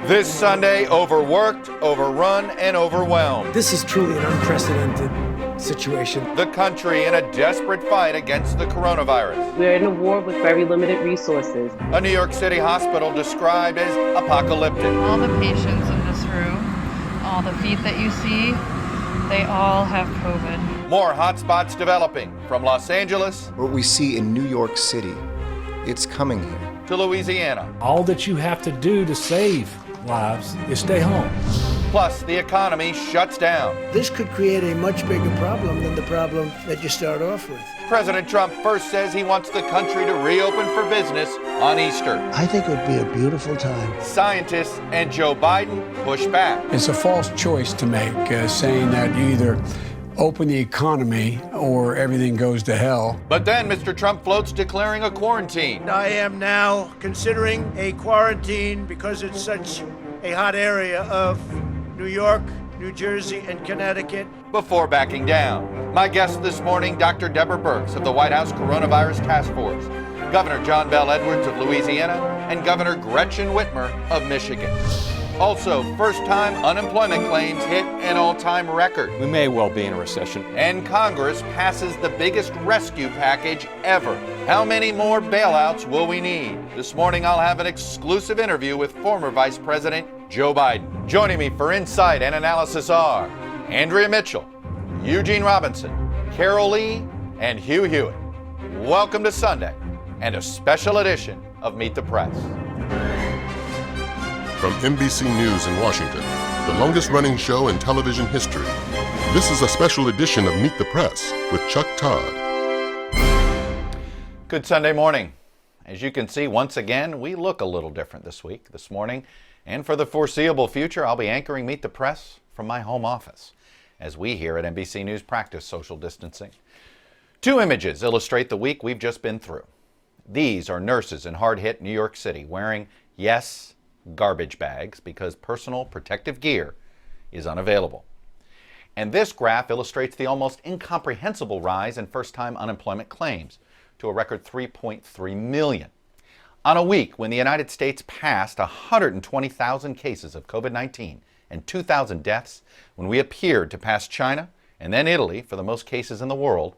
This Sunday, overworked, overrun, and overwhelmed. This is truly an unprecedented situation. The country in a desperate fight against the coronavirus. We're in a war with very limited resources. A New York City hospital described as apocalyptic. All the patients in this room, all the feet that you see, they all have COVID. More hotspots developing from Los Angeles. What we see in New York City, it's coming here. To Louisiana. All that you have to do to save lives is stay home. Plus, the economy shuts down. This could create a much bigger problem than the problem that you start off with. President Trump first says he wants the country to reopen for business on Easter. I think it would be a beautiful time. Scientists and Joe Biden push back. It's a false choice to make, saying that you either open the economy or everything goes to hell. But then Mr. Trump floats declaring a quarantine. I am now considering a quarantine because it's such a hot area of New York, New Jersey, and Connecticut. Before backing down. My guest this morning, Dr. Deborah Birx of the White House Coronavirus Task Force, Governor John Bel Edwards of Louisiana, and Governor Gretchen Whitmer of Michigan. Also, first-time unemployment claims hit an all-time record. We may well be in a recession. And Congress passes the biggest rescue package ever. How many more bailouts will we need? This morning, I'll have an exclusive interview with former Vice President Joe Biden. Joining me for insight and analysis are Andrea Mitchell, Eugene Robinson, Carol Lee, and Hugh Hewitt. Welcome to Sunday and a special edition of Meet the Press. From NBC News in Washington, the longest-running show in television history, this is a special edition of Meet the Press with Chuck Todd. Good Sunday morning. As you can see, once again, we look a little different this week, this morning, and for the foreseeable future, I'll be anchoring Meet the Press from my home office, as we here at NBC News practice social distancing. Two images illustrate the week we've just been through. These are nurses in hard-hit New York City wearing, yes, garbage bags because personal protective gear is unavailable. And this graph illustrates the almost incomprehensible rise in first-time unemployment claims to a record 3.3 million. On a week when the United States passed 120,000 cases of COVID-19 and 2,000 deaths, when we appeared to pass China and then Italy for the most cases in the world,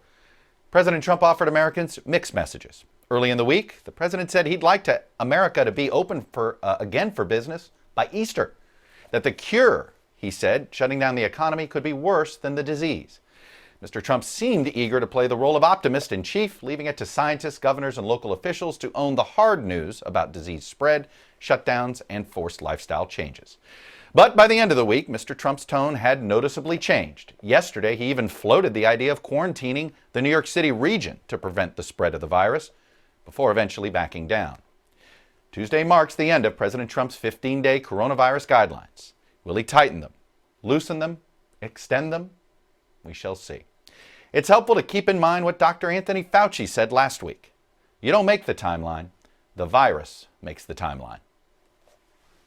President Trump offered Americans mixed messages. Early in the week, the president said he'd like America to be open again for business by Easter. That the cure, he said, shutting down the economy could be worse than the disease. Mr. Trump seemed eager to play the role of optimist in chief, leaving it to scientists, governors, and local officials to own the hard news about disease spread, shutdowns, and forced lifestyle changes. But by the end of the week, Mr. Trump's tone had noticeably changed. Yesterday, he even floated the idea of quarantining the New York City region to prevent the spread of the virus, before eventually backing down. Tuesday marks the end of President Trump's 15-day coronavirus guidelines. Will he tighten them, loosen them, extend them? We shall see. It's helpful to keep in mind what Dr. Anthony Fauci said last week. You don't make the timeline, the virus makes the timeline.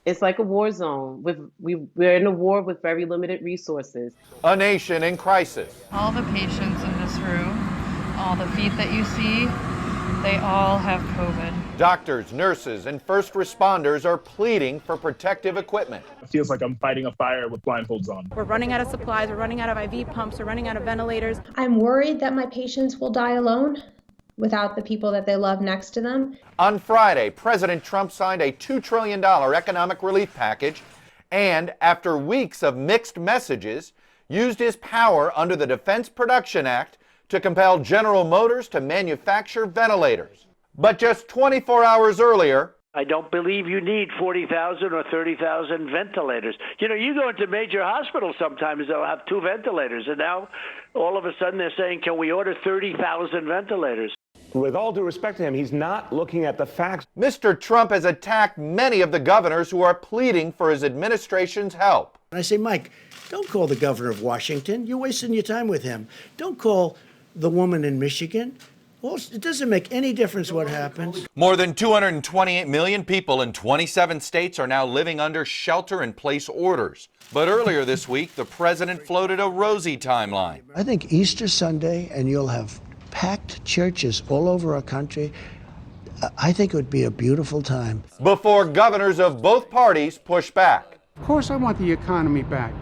It's like a war zone. We're in a war with very limited resources. A nation in crisis. All the patients in this room, all the feet that you see, they all have COVID. Doctors, nurses, and first responders are pleading for protective equipment. It feels like I'm fighting a fire with blindfolds on. We're running out of supplies, we're running out of IV pumps, we're running out of ventilators. I'm worried that my patients will die alone without the people that they love next to them. On Friday, President Trump signed a $2 trillion economic relief package and, after weeks of mixed messages, used his power under the Defense Production Act to compel General Motors to manufacture ventilators. But just 24 hours earlier, I don't believe you need 40,000 or 30,000 ventilators. You know, you go into major hospitals sometimes, they'll have 2 ventilators, and now all of a sudden they're saying, can we order 30,000 ventilators? With all due respect to him, he's not looking at the facts. Mr. Trump has attacked many of the governors who are pleading for his administration's help. And I say, Mike, don't call the governor of Washington. You're wasting your time with him. Don't call the woman in Michigan. Well, it doesn't make any difference what happens. More than 228 million people in 27 states are now living under shelter-in-place orders. But earlier this week, the president floated a rosy timeline. I think Easter Sunday, and you'll have packed churches all over our country. I think it would be a beautiful time. Before governors of both parties push back. Of course, I want the economy back.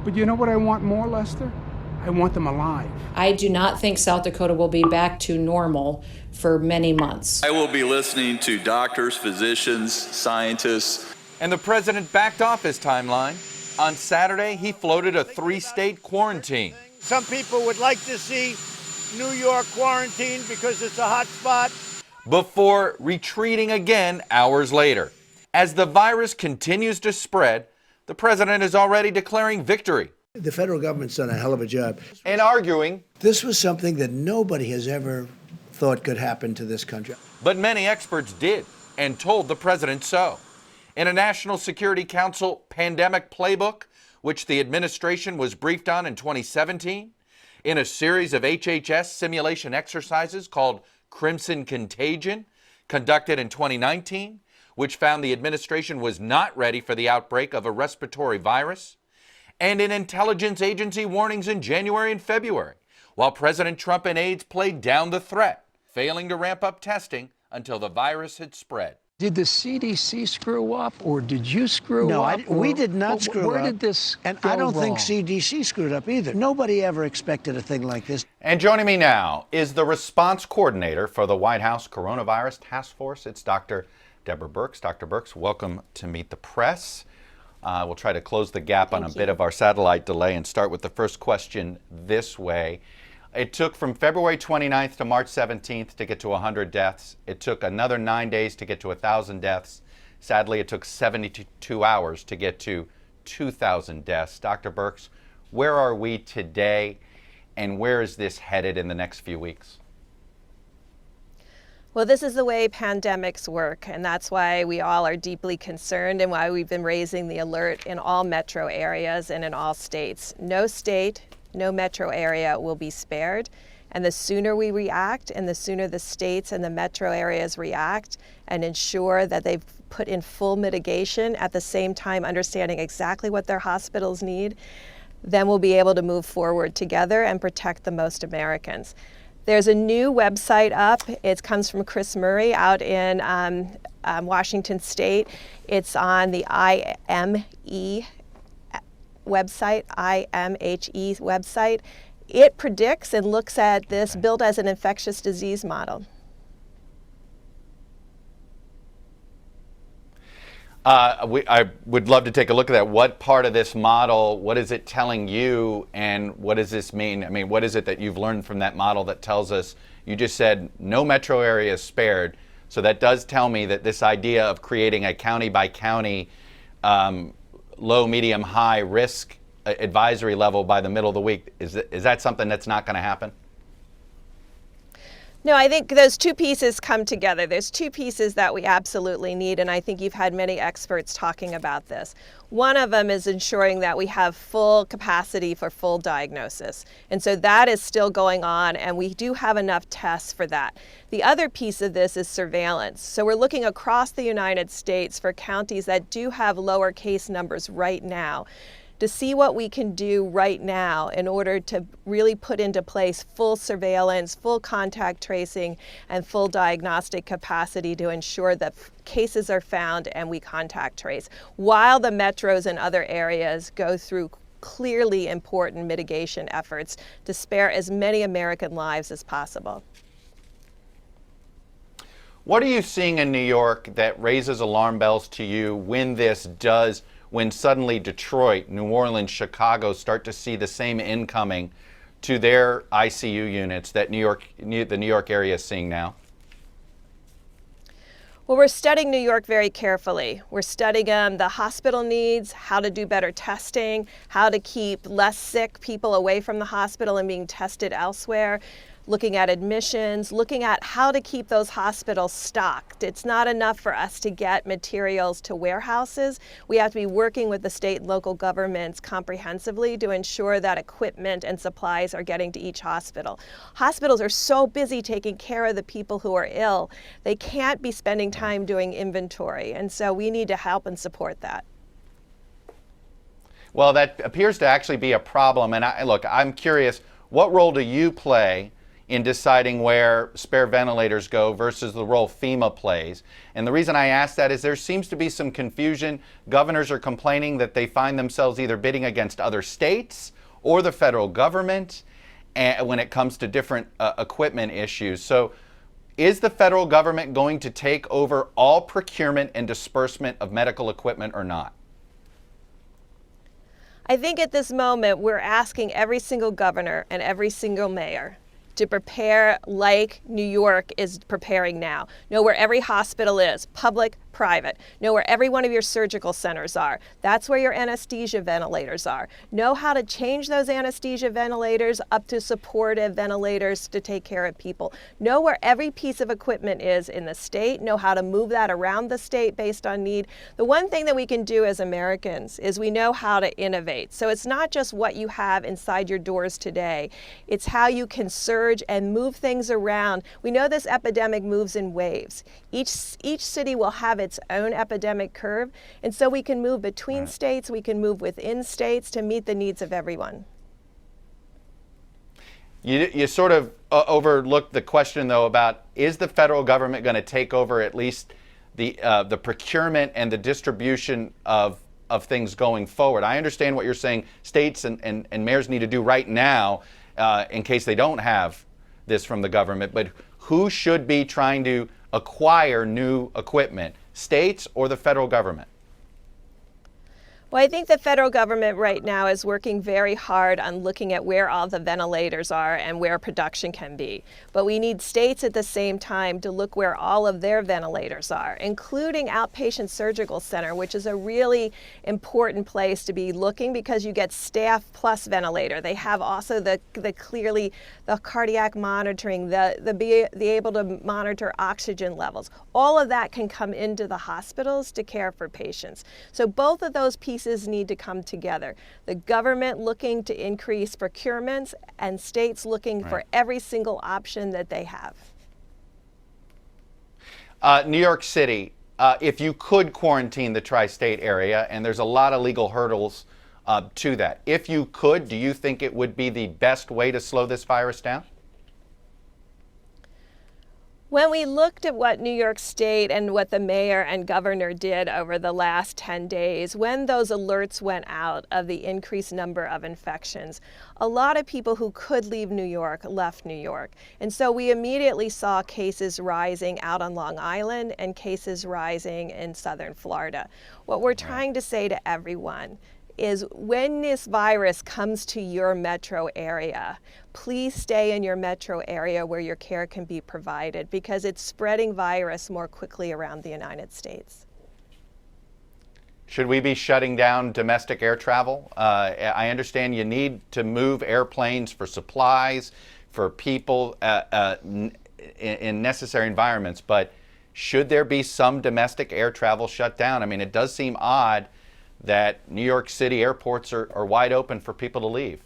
But you know what I want more, Lester? I want them alive. I do not think South Dakota will be back to normal for many months. I will be listening to doctors, physicians, scientists. And the president backed off his timeline. On Saturday, he floated a 3-state quarantine. Some people would like to see New York quarantined because it's a hot spot. Before retreating again hours later. As the virus continues to spread, the president is already declaring victory. The federal government's done a hell of a job. And arguing This was something that nobody has ever thought could happen to this country. But many experts did and told the president so. In a National Security Council pandemic playbook, which the administration was briefed on in 2017, in a series of HHS simulation exercises called Crimson Contagion, conducted in 2019, which found the administration was not ready for the outbreak of a respiratory virus, and in intelligence agency warnings in January and February, while President Trump and aides played down the threat, failing to ramp up testing until the virus had spread. Did the CDC screw up, or did you screw No, up? we did not screw up. Where did this And go I don't wrong? think CDC screwed up either. Nobody ever expected a thing like this. And joining me now is the response coordinator for the White House Coronavirus Task Force. It's Dr. Deborah Birx. Dr. Birx, welcome to Meet the Press. We'll try to close the gap on a bit of our satellite delay and start with the first question this way. It took from February 29th to March 17th to get to 100 deaths. It took another 9 days to get to 1,000 deaths. Sadly, it took 72 hours to get to 2,000 deaths. Dr. Birx, where are we today, and where is this headed in the next few weeks? Well, this is the way pandemics work, and that's why we all are deeply concerned and why we've been raising the alert in all metro areas and in all states. No state, no metro area will be spared. And the sooner we react and the sooner the states and the metro areas react and ensure that they've put in full mitigation, at the same time understanding exactly what their hospitals need, then we'll be able to move forward together and protect the most Americans. There's a new website up. It comes from Chris Murray out in Washington State. It's on the IME website, IMHE website. It predicts and looks at this built as an infectious disease model. I would love to take a look at that. What part of this model, what is it telling you, and what does this mean? I mean, what is it that you've learned from that model that tells us, you just said no metro area is spared, so that does tell me that this idea of creating a county by county low, medium, high risk advisory level by the middle of the week, is that something that's not going to happen? No, I think those two pieces come together. There's two pieces that we absolutely need, and I think you've had many experts talking about this. One of them is ensuring that we have full capacity for full diagnosis. And so that is still going on, and we do have enough tests for that. The other piece of this is surveillance. So we're looking across the United States for counties that do have lower case numbers right now, to see what we can do right now in order to really put into place full surveillance, full contact tracing, and full diagnostic capacity to ensure that cases are found and we contact trace, while the metros and other areas go through clearly important mitigation efforts to spare as many American lives as possible. What are you seeing in New York that raises alarm bells to you when suddenly Detroit, New Orleans, Chicago start to see the same incoming to their ICU units that the New York area is seeing now? Well, we're studying New York very carefully. We're studying the hospital needs, how to do better testing, how to keep less sick people away from the hospital and being tested elsewhere, looking at admissions, looking at how to keep those hospitals stocked. It's not enough for us to get materials to warehouses. We have to be working with the state and local governments comprehensively to ensure that equipment and supplies are getting to each hospital. Hospitals are so busy taking care of the people who are ill, they can't be spending time doing inventory, and so we need to help and support that. Well, that appears to actually be a problem, and look, I'm curious, what role do you play in deciding where spare ventilators go versus the role FEMA plays. And the reason I ask that is there seems to be some confusion. Governors are complaining that they find themselves either bidding against other states or the federal government when it comes to different equipment issues. So is the federal government going to take over all procurement and disbursement of medical equipment or not? I think at this moment we're asking every single governor and every single mayor to prepare like New York is preparing now. Know where every hospital is, public, private. Know where every one of your surgical centers are. That's where your anesthesia ventilators are. Know how to change those anesthesia ventilators up to supportive ventilators to take care of people. Know where every piece of equipment is in the state. Know how to move that around the state based on need. The one thing that we can do as Americans is we know how to innovate. So it's not just what you have inside your doors today. It's how you can surge and move things around. We know this epidemic moves in waves. Each city will have its own epidemic curve, and so we can move between states, we can move within states to meet the needs of everyone. You sort of overlooked the question, though, about is the federal government going to take over at least the procurement and the distribution of things going forward? I understand what you're saying. States and mayors need to do right now in case they don't have this from the government, but who should be trying to acquire new equipment, states or the federal government? Well, I think the federal government right now is working very hard on looking at where all the ventilators are and where production can be. But we need states at the same time to look where all of their ventilators are, including outpatient surgical center, which is a really important place to be looking because you get staff plus ventilator. They have also the cardiac monitoring, the able to monitor oxygen levels. All of that can come into the hospitals to care for patients. So both of those pieces need to come together. The government looking to increase procurements and states looking for every single option that they have. New York City, if you could quarantine the tri-state area, and there's a lot of legal hurdles to that, if you could, do you think it would be the best way to slow this virus down? When we looked at what New York State and what the mayor and governor did over the last 10 days, when those alerts went out of the increased number of infections, a lot of people who could leave New York left New York. And so we immediately saw cases rising out on Long Island and cases rising in southern Florida. What we're trying to say to everyone is when this virus comes to your metro area, please stay in your metro area where your care can be provided because it's spreading virus more quickly around the United States. Should we be shutting down domestic air travel? I understand you need to move airplanes for supplies, for people in necessary environments, but should there be some domestic air travel shut down? I mean, it does seem odd that New York City airports are wide open for people to leave.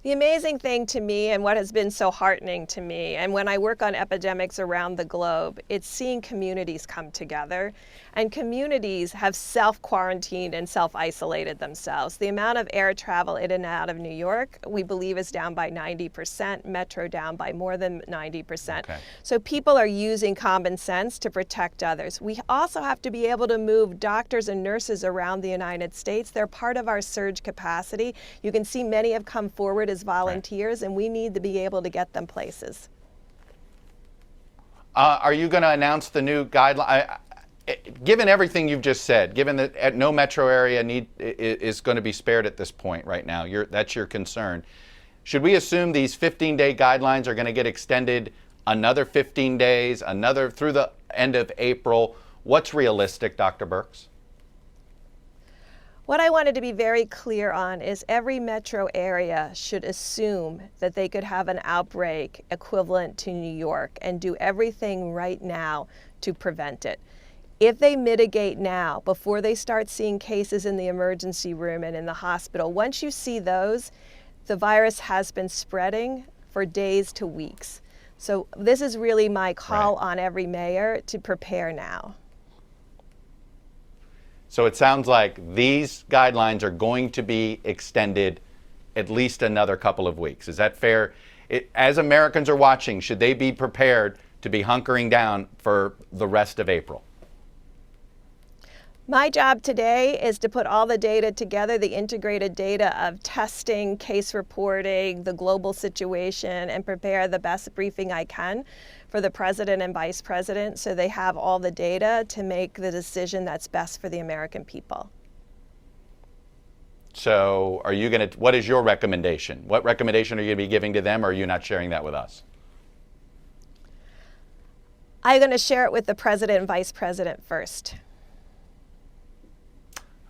The amazing thing to me and what has been so heartening to me, and when I work on epidemics around the globe, it's seeing communities come together. And communities have self-quarantined and self-isolated themselves. The amount of air travel in and out of New York, we believe, is down by 90%, Metro down by more than 90%. Okay. So people are using common sense to protect others. We also have to be able to move doctors and nurses around the United States. They're part of our surge capacity. You can see many have come forward as volunteers, and we need to be able to get them places. Are you going to announce the new guideline? Given everything you've just said, given that no metro area is going to be spared at this point right now, that's your concern. Should we assume these 15-day guidelines are going to get extended another 15 days, another through the end of April? What's realistic, Dr. Birx? What I wanted to be very clear on is every metro area should assume that they could have an outbreak equivalent to New York and do everything right now to prevent it. If they mitigate now, before they start seeing cases in the emergency room and in the hospital, once you see those, the virus has been spreading for days to weeks. So this is really my call on every mayor to prepare now. So it sounds like these guidelines are going to be extended at least another couple of weeks. Is that fair? as Americans are watching, should they be prepared to be hunkering down for the rest of April? My job today is to put all the data together, the integrated data of testing, case reporting, the global situation, and prepare the best briefing I can for the president and vice president so they have all the data to make the decision that's best for the American people. So what is your recommendation? What recommendation are you going to be giving to them, or are you not sharing that with us? I'm going to share it with the president and vice president first.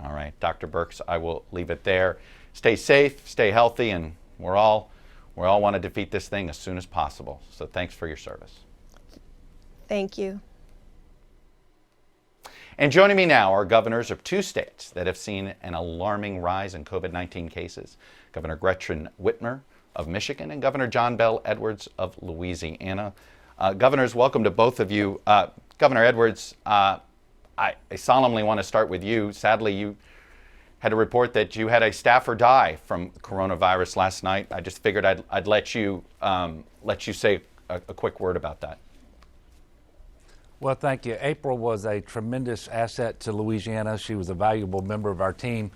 All right, Dr. Birx, I will leave it there. Stay safe, stay healthy, and we all want to defeat this thing as soon as possible. So thanks for your service. Thank you. And joining me now are governors of 2 states that have seen an alarming rise in COVID-19 cases. Governor Gretchen Whitmer of Michigan and Governor John Bel Edwards of Louisiana. Governors, welcome to both of you. Governor Edwards, I solemnly want to start with you. Sadly, you had a report that you had a staffer die from coronavirus last night. I just figured I'd let you say a quick word about that. Well, thank you. April was a tremendous asset to Louisiana. She was a valuable member of our team,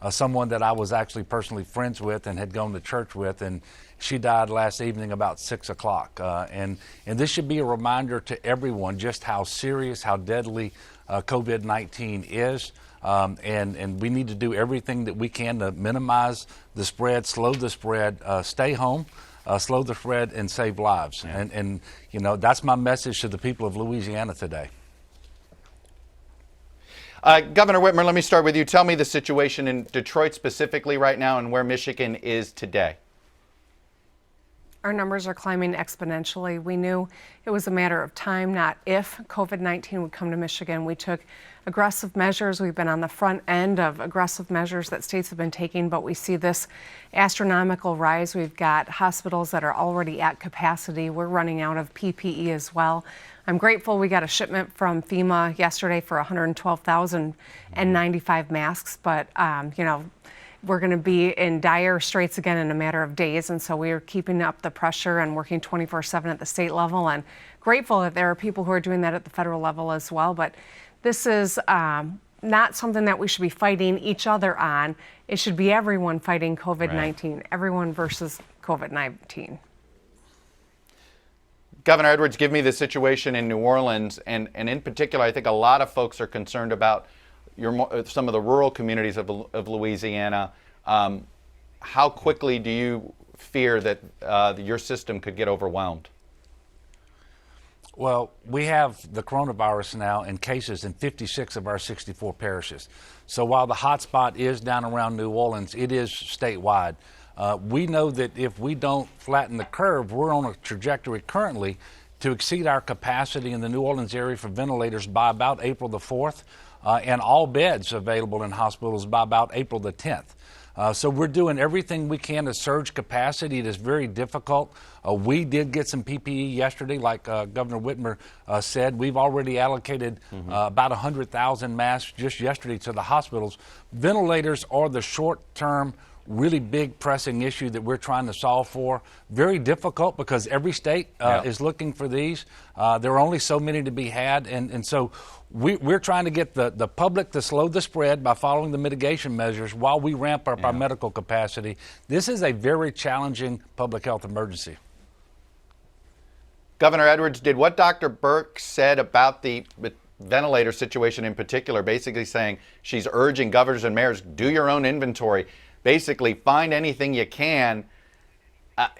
someone that I was actually personally friends with and had gone to church with, and she died last evening about 6 o'clock. And this should be a reminder to everyone just how serious, how deadly COVID-19 is. And we need to do everything that we can to minimize the spread, slow the spread, stay home, slow the spread, and save lives. Yeah. And you know, that's my message to the people of Louisiana today. Governor Whitmer, let me start with you. Tell me the situation in Detroit specifically right now and where Michigan is today. Our numbers are climbing exponentially. We knew it was a matter of time, not if, COVID-19 would come to Michigan. We took aggressive measures. We've been on the front end of aggressive measures that states have been taking, but we see this astronomical rise. We've got hospitals that are already at capacity. We're running out of PPE as well. I'm grateful we got a shipment from FEMA yesterday for 112,000 N95 masks, but you know, we're going to be in dire straits again in a matter of days, and so we are keeping up the pressure and working 24/7 at the state level, and grateful that there are people who are doing that at the federal level as well. But this is not something that we should be fighting each other on. It should be everyone fighting COVID-19, right. Everyone versus COVID-19. Governor Edwards, give me the situation in New Orleans, and in particular, I think a lot of folks are concerned about some of the rural communities of Louisiana. How quickly do you fear that your system could get overwhelmed? Well, we have the coronavirus now in cases in 56 of our 64 parishes. So while the hot spot is down around New Orleans, it is statewide. We know that if we don't flatten the curve, we're on a trajectory currently to exceed our capacity in the New Orleans area for ventilators by about April the 4th. And all beds available in hospitals by about April the 10th. So we're doing everything we can to surge capacity. It is very difficult. We did get some PPE yesterday, like Governor Whitmer said. We've already allocated about 100,000 masks just yesterday to the hospitals. Ventilators are the short-term, really big pressing issue that we're trying to solve for. Very difficult because every state is looking for these. There are only so many to be had, and so we're trying to get the public to slow the spread by following the mitigation measures while we ramp up our medical capacity. This is a very challenging public health emergency. Governor Edwards, did what Dr. Birx said about the ventilator situation in particular, basically saying she's urging governors and mayors, do your own inventory, basically find anything you can.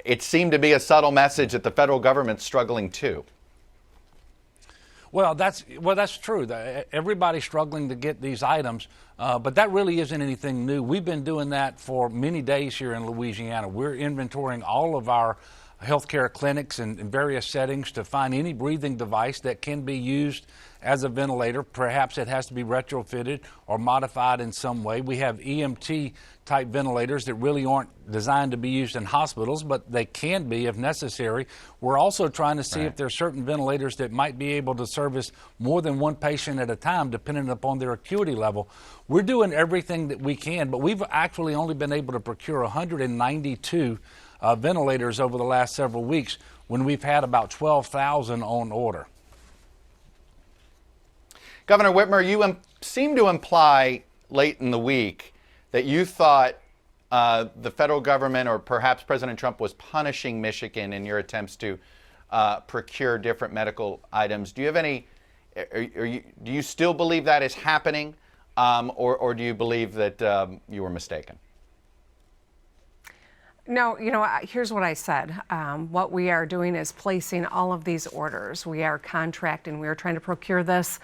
It seemed to be a subtle message that the federal government's struggling too. Well, that's true. Everybody's struggling to get these items, but that really isn't anything new. We've been doing that for many days here in Louisiana. We're inventorying all of our healthcare clinics in various settings to find any breathing device that can be used as a ventilator. Perhaps it has to be retrofitted or modified in some way. We have EMT type ventilators that really aren't designed to be used in hospitals, but they can be if necessary. We're also trying to see if there are certain ventilators that might be able to service more than one patient at a time, depending upon their acuity level. We're doing everything that we can, but we've actually only been able to procure 192 ventilators over the last several weeks when we've had about 12,000 on order. Governor Whitmer, you seem to imply late in the week that you thought the federal government or perhaps President Trump was punishing Michigan in your attempts to procure different medical items. Do you have any, do you still believe that is happening, or do you believe that you were mistaken? No, here's what I said. What we are doing is placing all of these orders. We are contracting. We are trying to procure this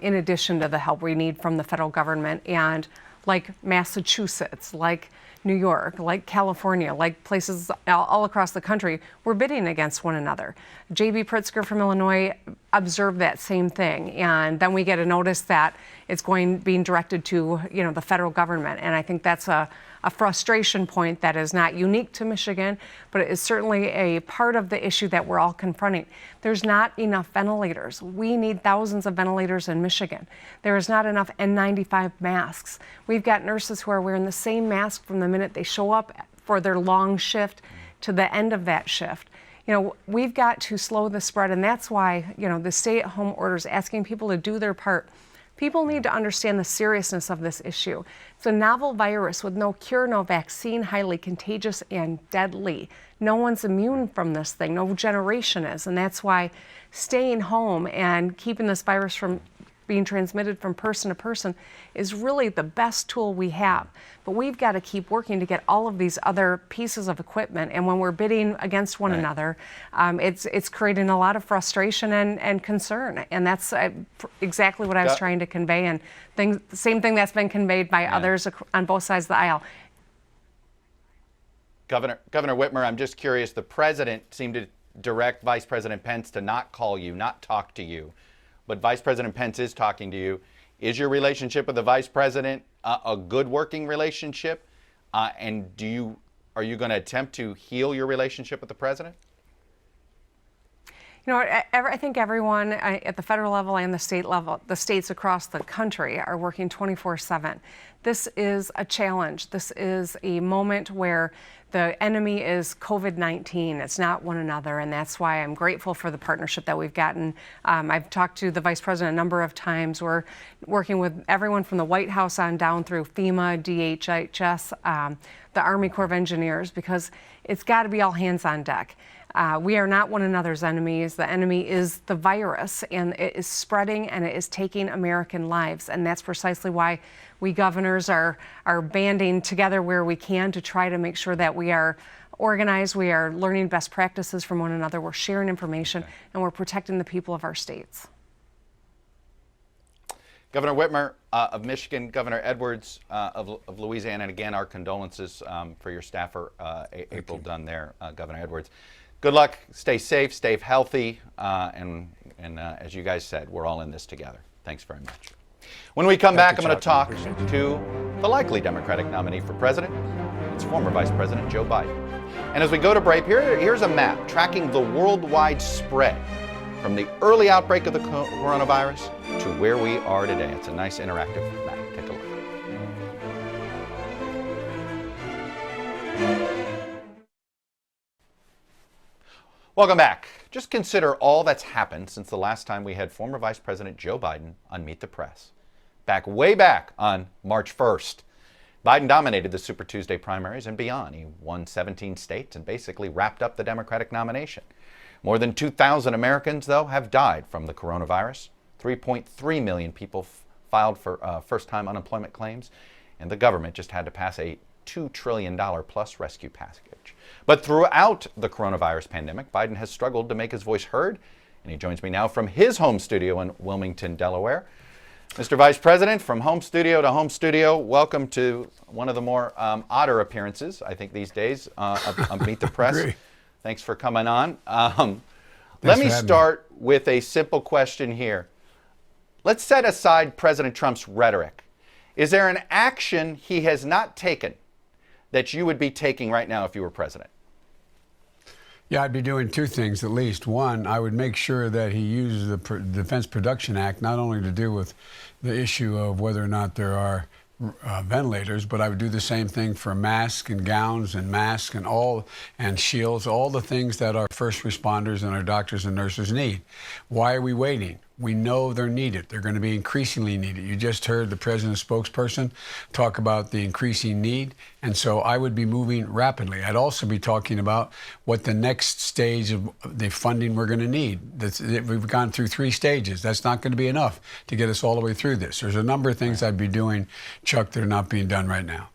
in addition to the help we need from the federal government. And like Massachusetts, like New York, like California, like places all across the country, we're bidding against one another. J.B. Pritzker from Illinois observed that same thing. And then we get a notice that it's being directed to, the federal government. And I think that's a frustration point that is not unique to Michigan, but it is certainly a part of the issue that we're all confronting. There's not enough ventilators. We need thousands of ventilators in Michigan. There is not enough N95 masks. We've got nurses who are wearing the same mask from the minute they show up for their long shift to the end of that shift. We've got to slow the spread, and that's why, the stay-at-home orders asking people to do their part. People need to understand the seriousness of this issue. It's a novel virus with no cure, no vaccine, highly contagious and deadly. No one's immune from this thing. No generation is. And that's why staying home and keeping this virus from being transmitted from person to person is really the best tool we have. But we've got to keep working to get all of these other pieces of equipment. And when we're bidding against one another, it's creating a lot of frustration and concern. And that's exactly what I was trying to convey. And the same thing that's been conveyed by others on both sides of the aisle. Governor Whitmer, I'm just curious. The president seemed to direct Vice President Pence to not call you, not talk to you. But Vice President Pence is talking to you. Is your relationship with the Vice President a good working relationship? And are you going to attempt to heal your relationship with the President? I think everyone at the federal level and the state level, the states across the country are working 24/7. This is a challenge. This is a moment where the enemy is COVID-19. It's not one another, and that's why I'm grateful for the partnership that we've gotten. I've talked to the Vice President a number of times. We're working with everyone from the White House on down through FEMA, DHHS, the Army Corps of Engineers, because it's got to be all hands on deck. We are not one another's enemies. The enemy is the virus, and it is spreading and it is taking American lives. And that's precisely why we governors are banding together where we can to try to make sure that we are organized, we are learning best practices from one another, we're sharing information, and we're protecting the people of our states. Governor Whitmer of Michigan, Governor Edwards of Louisiana, and again, our condolences for your staffer, April Dunn there, Governor Edwards. Good luck, stay safe, stay healthy, and as you guys said, we're all in this together. Thanks very much. When we come back, I'm going to talk to the likely Democratic nominee for president. It's former Vice President Joe Biden. And as we go to break, here's a map tracking the worldwide spread from the early outbreak of the coronavirus to where we are today. It's a nice interactive map. Take a look. Welcome back. Just consider all that's happened since the last time we had former Vice President Joe Biden on Meet the Press. Way back on March 1st. Biden dominated the Super Tuesday primaries and beyond. He won 17 states and basically wrapped up the Democratic nomination. More than 2,000 Americans, though, have died from the coronavirus. 3.3 million people filed for first-time unemployment claims, and the government just had to pass a $2 trillion plus rescue package. But throughout the coronavirus pandemic, Biden has struggled to make his voice heard, and he joins me now from his home studio in Wilmington, Delaware. Mr. Vice President, from home studio to home studio, welcome to one of the more odder appearances, I think, these days of Meet the Press. Thanks for coming on. Let me start with a simple question here. Let's set aside President Trump's rhetoric. Is there an action he has not taken that you would be taking right now if you were president? Yeah, I'd be doing two things at least. One, I would make sure that he uses the Defense Production Act not only to deal with the issue of whether or not there are ventilators, but I would do the same thing for masks and gowns and masks and shields, all the things that our first responders and our doctors and nurses need. Why are we waiting? We know they're needed. They're going to be increasingly needed. You just heard the president's spokesperson talk about the increasing need, and so I would be moving rapidly. I'd also be talking about what the next stage of the funding we're going to need. We've gone through 3 stages. That's not going to be enough to get us all the way through this. There's a number of things I'd be doing, Chuck, that are not being done right now.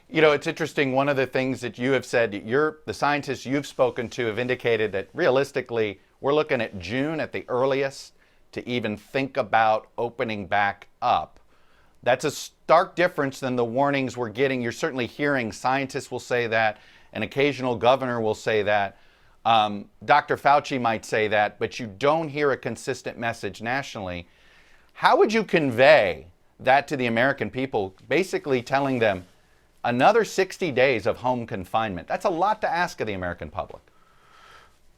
You know, it's interesting. One of the things that you have said, the scientists you've spoken to have indicated that realistically, we're looking at June at the earliest to even think about opening back up. That's a stark difference than the warnings we're getting. You're certainly hearing scientists will say that, an occasional governor will say that, Dr. Fauci might say that, but you don't hear a consistent message nationally. How would you convey that to the American people, basically telling them another 60 days of home confinement? That's a lot to ask of the American public.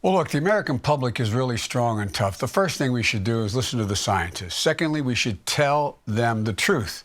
Well, look, the American public is really strong and tough. The first thing we should do is listen to the scientists. Secondly, we should tell them the truth,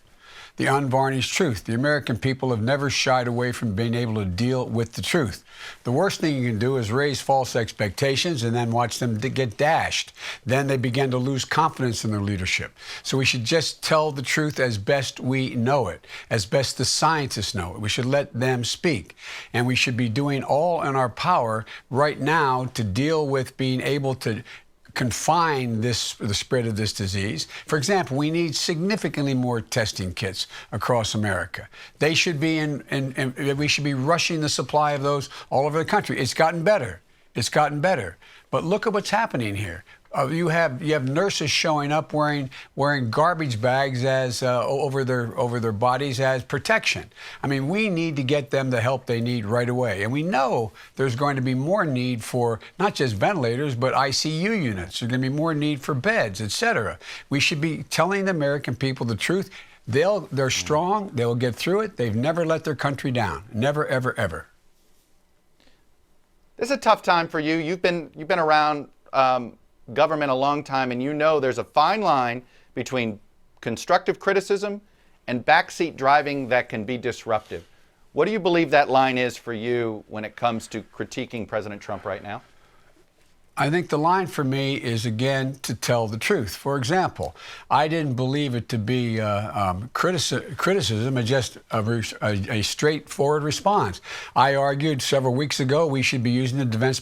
the unvarnished truth. The American people have never shied away from being able to deal with the truth. The worst thing you can do is raise false expectations and then watch them get dashed. Then they begin to lose confidence in their leadership. So we should just tell the truth as best we know it, as best the scientists know it. We should let them speak. And we should be doing all in our power right now to deal with being able to confine the spread of this disease. For example, we need significantly more testing kits across America. They should be we should be rushing the supply of those all over the country. It's gotten better. It's gotten better. But look at what's happening here. You have nurses showing up wearing garbage bags as over their bodies as protection. I mean, we need to get them the help they need right away. And we know there's going to be more need for not just ventilators, but ICU units. There's going to be more need for beds, et cetera. We should be telling the American people the truth. They're strong. They'll get through it. They've never let their country down. Never, ever, ever. This is a tough time for you. You've been around government a long time, and you know there's a fine line between constructive criticism and backseat driving that can be disruptive. What do you believe that line is for you when it comes to critiquing President Trump right now? I think the line for me is, again, to tell the truth. For example, I didn't believe it to be criticism, but just a straightforward response. I argued several weeks ago we should be using the Defense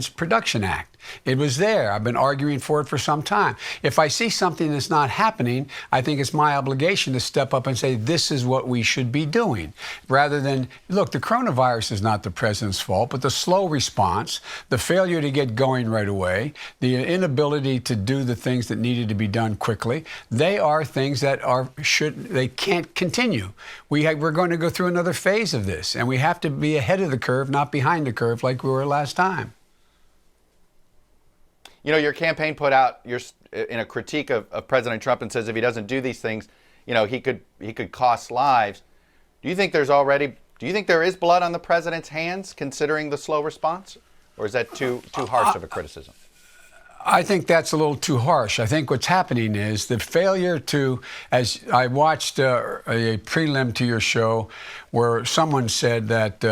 Production Act. It was there. I've been arguing for it for some time. If I see something that's not happening, I think it's my obligation to step up and say, this is what we should be doing. Rather than, look, the coronavirus is not the president's fault, but the slow response, the failure to get going right away, the inability to do the things that needed to be done quickly, they are things that they can't continue. We're going to go through another phase of this, and we have to be ahead of the curve, not behind the curve like we were last time. You know, your campaign put out in a critique of President Trump and says if he doesn't do these things, you know, he could cost lives. Do you think there is blood on the president's hands considering the slow response? Or is that too harsh of a criticism? I think that's a little too harsh. I think what's happening is the failure to, as I watched a prelim to your show where someone said that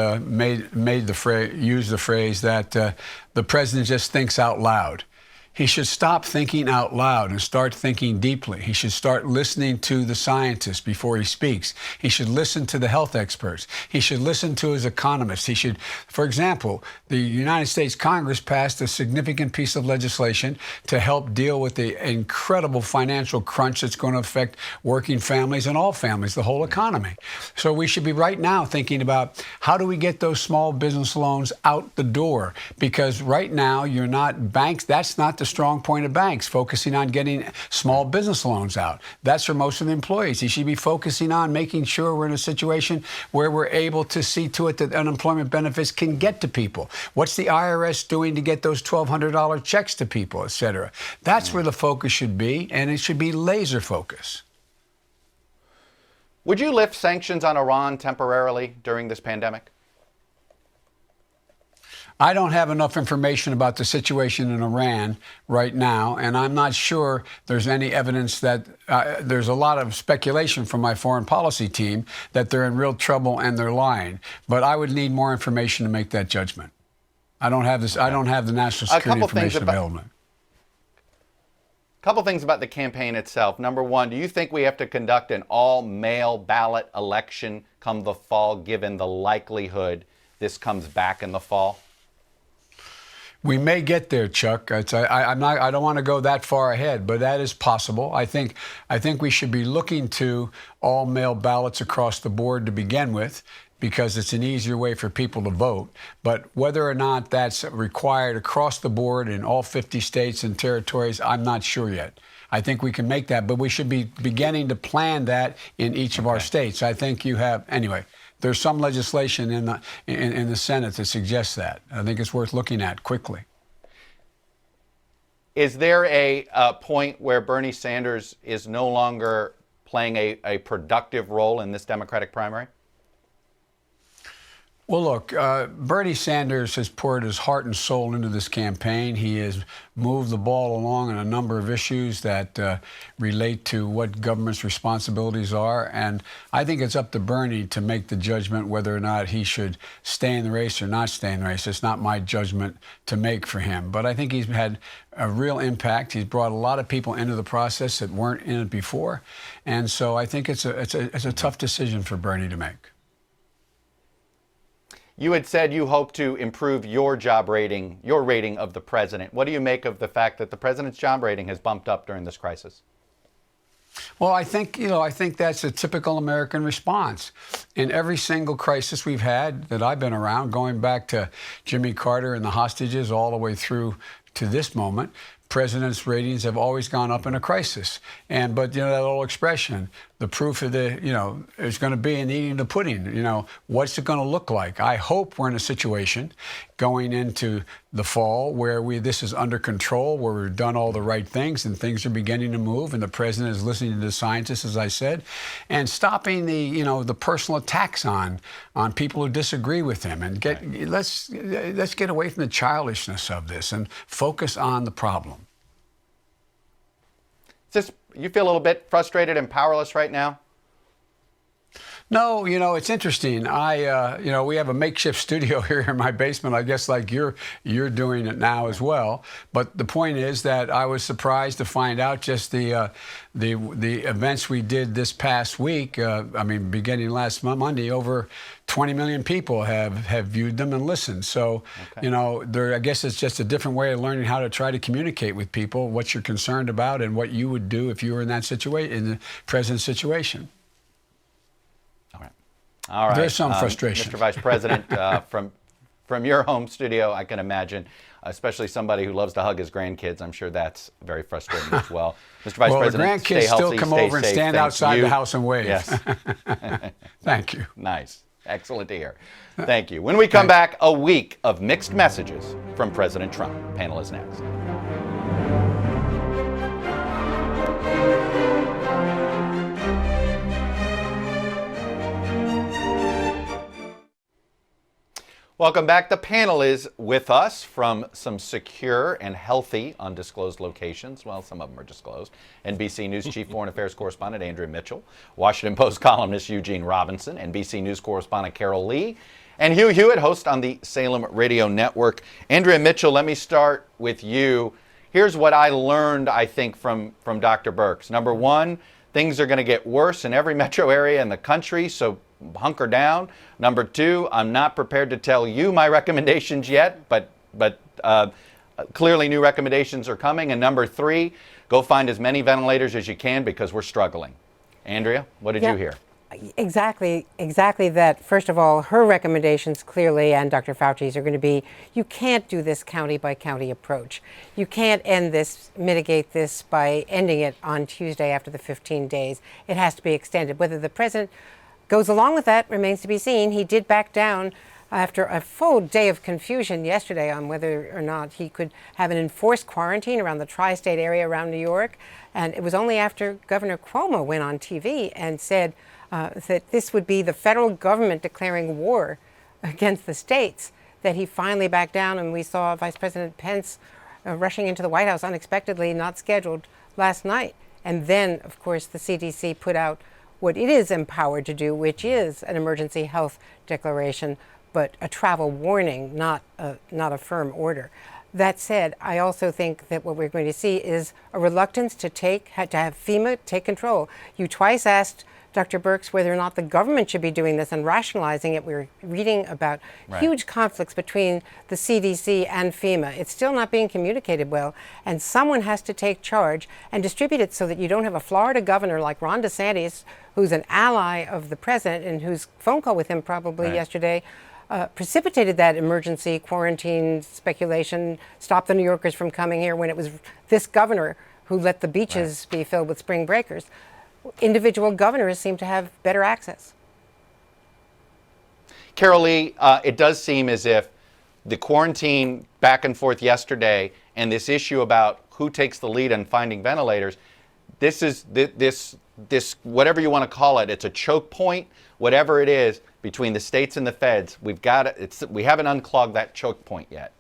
used the phrase that the president just thinks out loud. He should stop thinking out loud and start thinking deeply. He should start listening to the scientists before he speaks. He should listen to the health experts. He should listen to his economists. He should, for example, the United States Congress passed a significant piece of legislation to help deal with the incredible financial crunch that's going to affect working families and all families, the whole economy. So we should be right now thinking about how do we get those small business loans out the door? Because right now you're not banks. That's not the strong point of banks, focusing on getting small business loans out. That's for most of the employees. He should be focusing on making sure we're in a situation where we're able to see to it that unemployment benefits can get to people. What's the IRS doing to get those $1,200 checks to people, et cetera? That's where the focus should be, and it should be laser focus. Would you lift sanctions on Iran temporarily during this pandemic? I don't have enough information about the situation in Iran right now, and I'm not sure there's any evidence that there's a lot of speculation from my foreign policy team that they're in real trouble and they're lying. But I would need more information to make that judgment. I don't have this. Okay. I don't have the national security information available. A couple things about the campaign itself. Number one, do you think we have to conduct an all-mail ballot election come the fall, given the likelihood this comes back in the fall? We may get there, Chuck. I don't want to go that far ahead, but that is possible. I think we should be looking to all mail ballots across the board to begin with, because it's an easier way for people to vote. But whether or not that's required across the board in all 50 states and territories, I'm not sure yet. I think we can make that, but we should be beginning to plan that in each of our states. I think you have, anyway. There's some legislation in the Senate that suggests that. I think it's worth looking at quickly. Is there a point where Bernie Sanders is no longer playing a productive role in this Democratic primary? Well, look, Bernie Sanders has poured his heart and soul into this campaign. He has moved the ball along on a number of issues that relate to what government's responsibilities are. And I think it's up to Bernie to make the judgment whether or not he should stay in the race or not stay in the race. It's not my judgment to make for him. But I think he's had a real impact. He's brought a lot of people into the process that weren't in it before. And so I think it's a tough decision for Bernie to make. You had said you hope to improve your job rating, your rating of the president. What do you make of the fact that the president's job rating has bumped up during this crisis? Well, I think that's a typical American response. In every single crisis we've had that I've been around, going back to Jimmy Carter and the hostages all the way through to this moment, presidents' ratings have always gone up in a crisis. But that old expression, the proof of is going to be in eating the pudding. What's it going to look like? I hope we're in a situation going into the fall where this is under control, where we've done all the right things and things are beginning to move, and the president is listening to the scientists, as I said, and stopping the personal attacks on people who disagree with him, and let's get away from the childishness of this and focus on the problem. You feel a little bit frustrated and powerless right now? No, it's interesting. We have a makeshift studio here in my basement, I guess, like you're doing it now as well. But the point is that I was surprised to find out just the events we did this past week. Beginning last Monday, over 20 million people have viewed them and listened. So, I guess it's just a different way of learning how to try to communicate with people what you're concerned about and what you would do if you were in that situation, in the president's situation. All right. There's some frustration. Mr. Vice President, from your home studio, I can imagine, especially somebody who loves to hug his grandkids, I'm sure that's very frustrating as well. Mr. Vice President, the grandkids stay healthy, still come stay over and safe. stand outside the house and wave. Yes. Thank you. Nice. Excellent to hear. Thank you. When we come back, a week of mixed messages from President Trump. Panel is next. Welcome back. The panel is with us from some secure and healthy undisclosed locations. Well, some of them are disclosed. NBC News Chief Foreign Affairs Correspondent Andrea Mitchell, Washington Post columnist Eugene Robinson, NBC News correspondent Carol Lee, and Hugh Hewitt, host on the Salem Radio Network. Andrea Mitchell, let me start with you. Here's what I learned, I think, from Dr. Birx. Number one, things are going to get worse in every metro area in the country, so hunker down. Number two, I'm not prepared to tell you my recommendations yet, but clearly new recommendations are coming. And number three, go find as many ventilators as you can because we're struggling. Andrea, what did you hear? Exactly that. First of all, her recommendations clearly, and Dr. Fauci's, are going to be, you can't do this county by county approach. You can't mitigate this by ending it on Tuesday after the 15 days. It has to be extended. Whether the president goes along with that remains to be seen. He did back down after a full day of confusion yesterday on whether or not he could have an enforced quarantine around the tri-state area around New York. And it was only after Governor Cuomo went on TV and said that this would be the federal government declaring war against the states that he finally backed down, and we saw Vice President Pence rushing into the White House unexpectedly, not scheduled, last night. And then, of course, the CDC put out what it is empowered to do, which is an emergency health declaration, but a travel warning, not a firm order. That said, I also think that what we're going to see is a reluctance to have FEMA take control. You twice asked Dr. Birx whether or not the government should be doing this and rationalizing it. We're reading about huge conflicts between the CDC and FEMA. It's still not being communicated well, and someone has to take charge and distribute it so that you don't have a Florida governor like Ron DeSantis, who's an ally of the president and whose phone call with him probably yesterday precipitated that emergency quarantine speculation, stopped the New Yorkers from coming here, when it was this governor who let the beaches be filled with spring breakers. Individual governors seem to have better access. Carol Lee, it does seem as if the quarantine back and forth yesterday and this issue about who takes the lead in finding ventilators, this is this whatever you want to call it, it's a choke point, whatever it is, between the states and the feds. We haven't unclogged that choke point yet.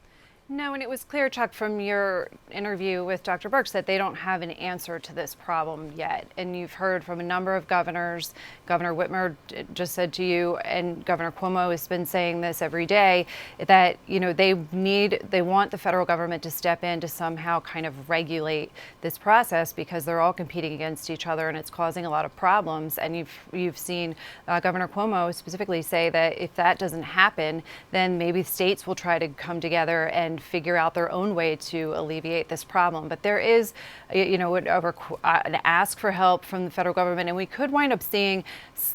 No, and it was clear, Chuck, from your interview with Dr. Birx that they don't have an answer to this problem yet. And you've heard from a number of governors. Governor Whitmer just said to you, and Governor Cuomo has been saying this every day, that they want the federal government to step in to somehow kind of regulate this process, because they're all competing against each other and it's causing a lot of problems. And you've seen Governor Cuomo specifically say that if that doesn't happen, then maybe states will try to come together and figure out their own way to alleviate this problem. But there is, an ask for help from the federal government, and we could wind up seeing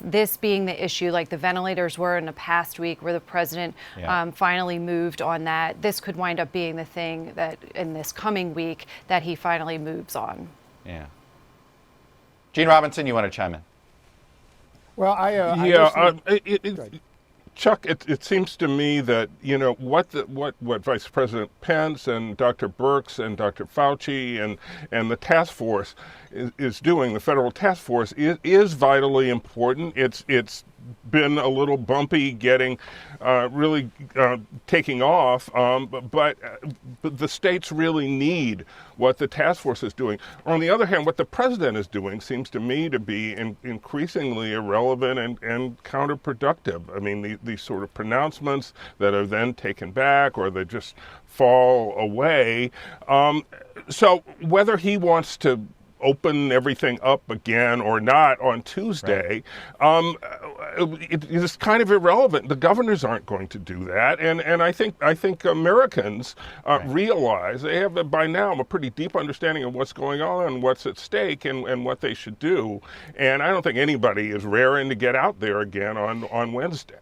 this being the issue like the ventilators were in the past week, where the president finally moved on that. This could wind up being the thing that in this coming week that he finally moves on. Yeah. Gene Robinson, you want to chime in? Well, Chuck, it seems to me that what Vice President Pence and Dr. Birx and Dr. Fauci and the task force is doing, the federal task force, is vitally important. It's been a little bumpy getting really taking off, but the states really need what the task force is doing. On the other hand, what the president is doing seems to me to be increasingly irrelevant and counterproductive. I mean, these sort of pronouncements that are then taken back or they just fall away. So whether he wants to open everything up again or not on Tuesday, it's kind of irrelevant. The governors aren't going to do that, and I think Americans realize they have by now a pretty deep understanding of what's going on and what's at stake and what they should do. And I don't think anybody is raring to get out there again on Wednesday.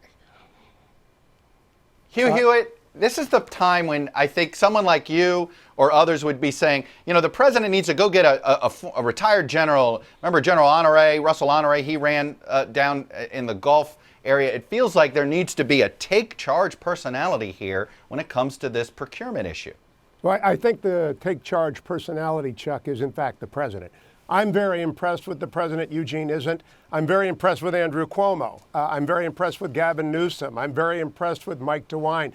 Hugh Hewitt, this is the time when I think someone like you or others would be saying, the president needs to go get a retired general. Remember General Honore, Russell Honore, he ran down in the Gulf area. It feels like there needs to be a take charge personality here when it comes to this procurement issue. Well, I think the take charge personality, Chuck, is in fact the president. I'm very impressed with the president. Eugene isn't. I'm very impressed with Andrew Cuomo. I'm very impressed with Gavin Newsom. I'm very impressed with Mike DeWine.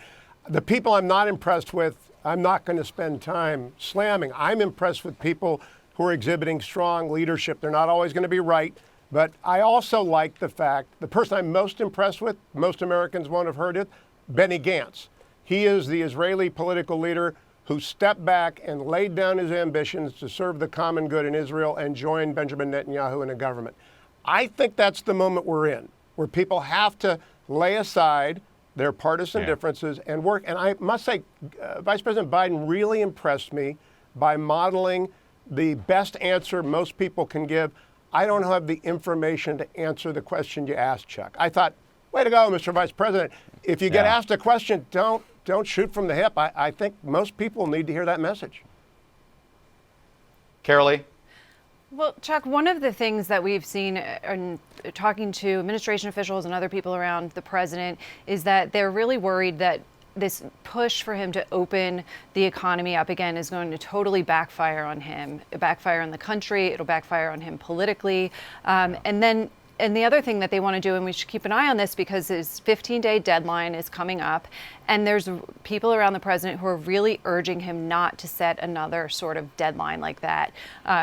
The people I'm not impressed with, I'm not going to spend time slamming. I'm impressed with people who are exhibiting strong leadership. They're not always going to be right, but I also like the fact, the person I'm most impressed with, most Americans won't have heard it, Benny Gantz. He is the Israeli political leader who stepped back and laid down his ambitions to serve the common good in Israel and join Benjamin Netanyahu in a government. I think that's the moment we're in, where people have to lay aside their partisan differences and work. And I must say, Vice President Biden really impressed me by modeling the best answer most people can give. I don't have the information to answer the question you asked, Chuck. I thought, way to go, Mr. Vice President. If you get asked a question, don't shoot from the hip. I think most people need to hear that message. Carol Lee? Well, Chuck, one of the things that we've seen in talking to administration officials and other people around the president is that they're really worried that this push for him to open the economy up again is going to totally backfire on him. It'll backfire on the country. It'll backfire on him politically. And then And the other thing that they want to do, and we should keep an eye on this because his 15-day deadline is coming up, and there's people around the president who are really urging him not to set another sort of deadline like that.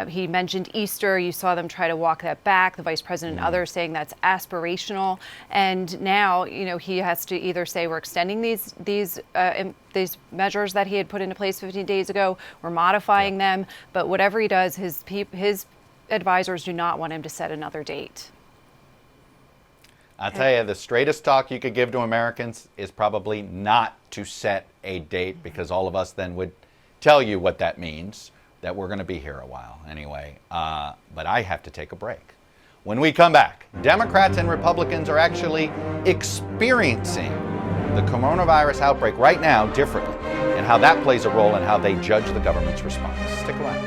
He mentioned Easter. You saw them try to walk that back. The vice president and others saying that's aspirational. And now, he has to either say we're extending these measures that he had put into place 15 days ago, we're modifying them. But whatever he does, his advisors do not want him to set another date. I'll tell you, the straightest talk you could give to Americans is probably not to set a date, because all of us then would tell you what that means, that we're going to be here a while anyway. But I have to take a break. When we come back, Democrats and Republicans are actually experiencing the coronavirus outbreak right now differently, and how that plays a role in how they judge the government's response. Stick around.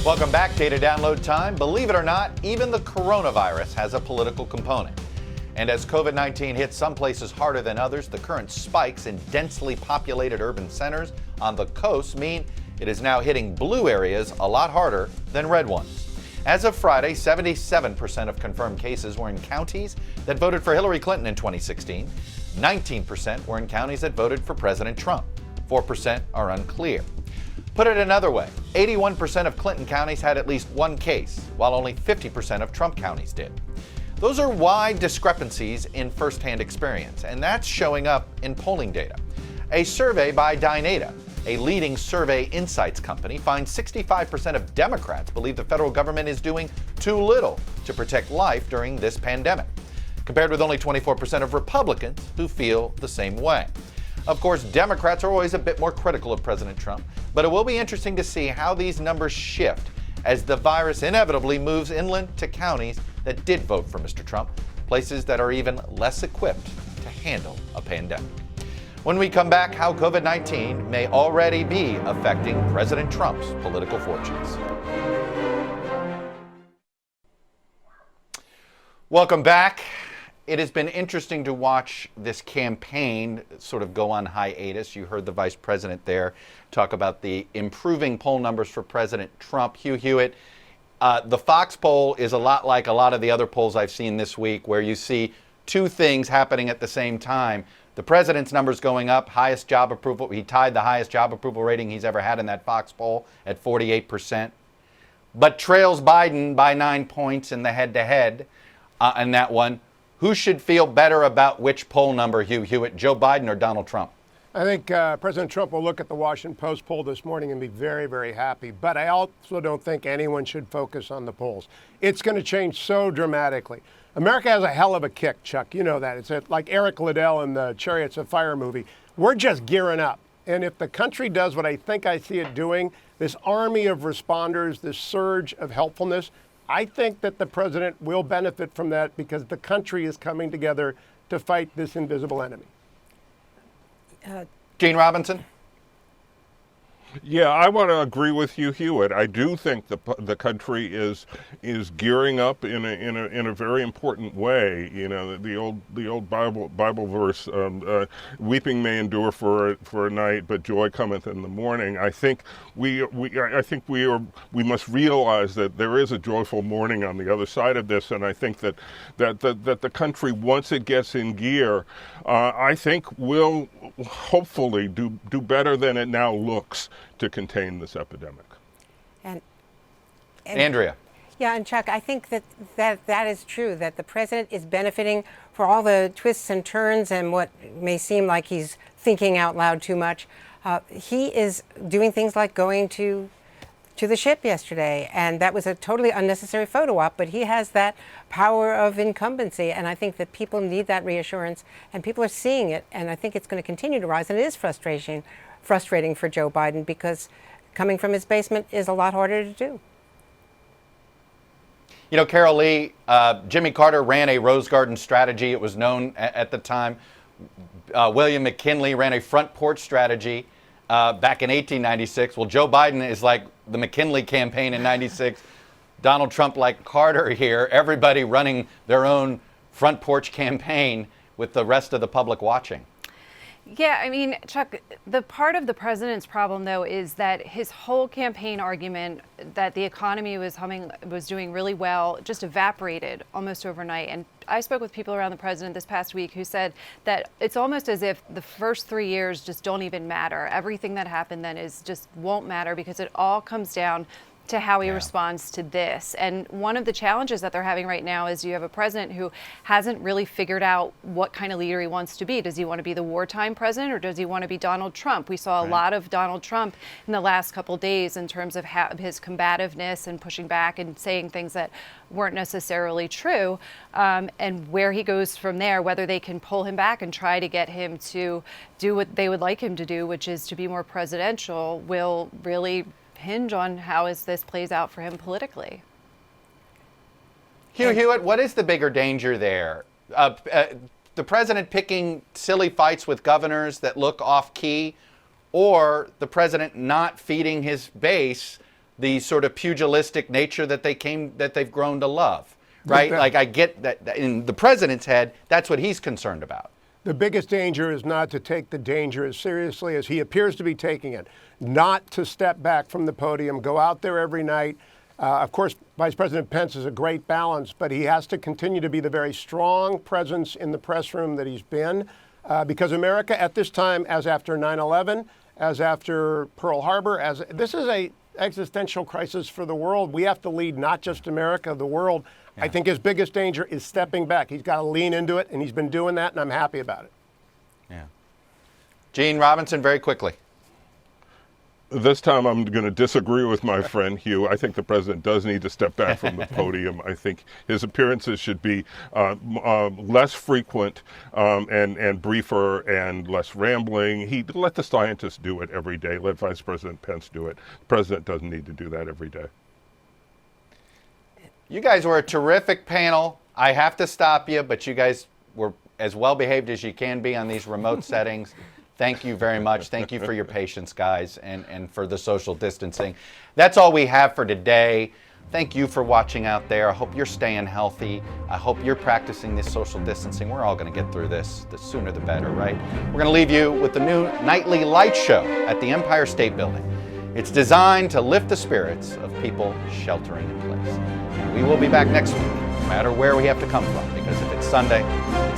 Welcome back. Data download time. Believe it or not, even the coronavirus has a political component. And as COVID-19 hits some places harder than others, the current spikes in densely populated urban centers on the coast mean it is now hitting blue areas a lot harder than red ones. As of Friday, 77% of confirmed cases were in counties that voted for Hillary Clinton in 2016. 19% were in counties that voted for President Trump. 4% are unclear. Put it another way, 81% of Clinton counties had at least one case, while only 50% of Trump counties did. Those are wide discrepancies in firsthand experience, and that's showing up in polling data. A survey by Dynata, a leading survey insights company, finds 65% of Democrats believe the federal government is doing too little to protect life during this pandemic, compared with only 24% of Republicans who feel the same way. Of course, Democrats are always a bit more critical of President Trump, but it will be interesting to see how these numbers shift as the virus inevitably moves inland to counties that did vote for Mr. Trump, places that are even less equipped to handle a pandemic. When we come back, how COVID-19 may already be affecting President Trump's political fortunes. Welcome back. It has been interesting to watch this campaign sort of go on hiatus. You heard the vice president there talk about the improving poll numbers for President Trump. Hugh Hewitt, the Fox poll is a lot like a lot of the other polls I've seen this week, where you see two things happening at the same time. The president's numbers going up, highest job approval. He tied the highest job approval rating he's ever had in that Fox poll at 48%, but trails Biden by 9 points in the head-to-head in that one. Who should feel better about which poll number, Hugh Hewitt, Joe Biden or Donald Trump? I think President Trump will look at the Washington Post poll this morning and be very, very happy. But I also don't think anyone should focus on the polls. It's going to change so dramatically. America has a hell of a kick, Chuck. You know that. It's like Eric Liddell in the Chariots of Fire movie. We're just gearing up. And if the country does what I think I see it doing, this army of responders, this surge of helpfulness, I think that the president will benefit from that because the country is coming together to fight this invisible enemy. Gene Robinson? Yeah, I want to agree with you, Hewitt. I do think the country is gearing up in a very important way. You know, the old Bible verse, "Weeping may endure for a night, but joy cometh in the morning." I think we must realize that there is a joyful morning on the other side of this, and I think that the country, once it gets in gear, I think will hopefully do better than it now looks to contain this epidemic. And Andrea. Yeah, and Chuck, I think that is true, that the president is benefiting for all the twists and turns and what may seem like he's thinking out loud too much. He is doing things like going to the ship yesterday, and that was a totally unnecessary photo op, but he has that power of incumbency, and I think that people need that reassurance, and people are seeing it, and I think it's going to continue to rise, and it is frustrating for Joe Biden because coming from his basement is a lot harder to do. You know, Carol Lee, Jimmy Carter ran a Rose Garden strategy. It was known at the time. William McKinley ran a front porch strategy back in 1896. Well, Joe Biden is like the McKinley campaign in 96. Donald Trump like Carter here. Everybody running their own front porch campaign with the rest of the public watching. Yeah, I mean, Chuck, the part of the president's problem, though, is that his whole campaign argument that the economy was doing really well just evaporated almost overnight. And I spoke with people around the president this past week who said that it's almost as if the first 3 years just don't even matter. Everything that happened then just won't matter because it all comes down to how he responds to this. And one of the challenges that they're having right now is you have a president who hasn't really figured out what kind of leader he wants to be. Does he want to be the wartime president or does he want to be Donald Trump? We saw a lot of Donald Trump in the last couple of days in terms of his combativeness and pushing back and saying things that weren't necessarily true. And where he goes from there, whether they can pull him back and try to get him to do what they would like him to do, which is to be more presidential, will really hinge on how this plays out for him politically. Hugh Hewitt, what is the bigger danger there? The president picking silly fights with governors that look off key, or the president not feeding his base the sort of pugilistic nature that they've grown to love, right? Like, I get that in the president's head, that's what he's concerned about. The biggest danger is not to take the danger as seriously as he appears to be taking it, not to step back from the podium, go out there every night. Of course, Vice President Pence is a great balance, but he has to continue to be the very strong presence in the press room that he's been, because America at this time, as after 9/11, as after Pearl Harbor, this is a existential crisis for the world. We have to lead not just America, the world. I think his biggest danger is stepping back. He's got to lean into it, and he's been doing that, and I'm happy about it. Yeah. Gene Robinson, very quickly. This time I'm going to disagree with my friend Hugh. I think the president does need to step back from the podium. I think his appearances should be less frequent and briefer and less rambling. Let the scientists do it every day. Let Vice President Pence do it. The president doesn't need to do that every day. You guys were a terrific panel. I have to stop you, but you guys were as well behaved as you can be on these remote settings. Thank you very much. Thank you for your patience, guys, and for the social distancing. That's all we have for today. Thank you for watching out there. I hope you're staying healthy. I hope you're practicing this social distancing. We're all going to get through this. The sooner the better, right? We're going to leave you with the new nightly light show at the Empire State Building. It's designed to lift the spirits of people sheltering in place. We will be back next week, no matter where we have to come from, because if it's Sunday, it's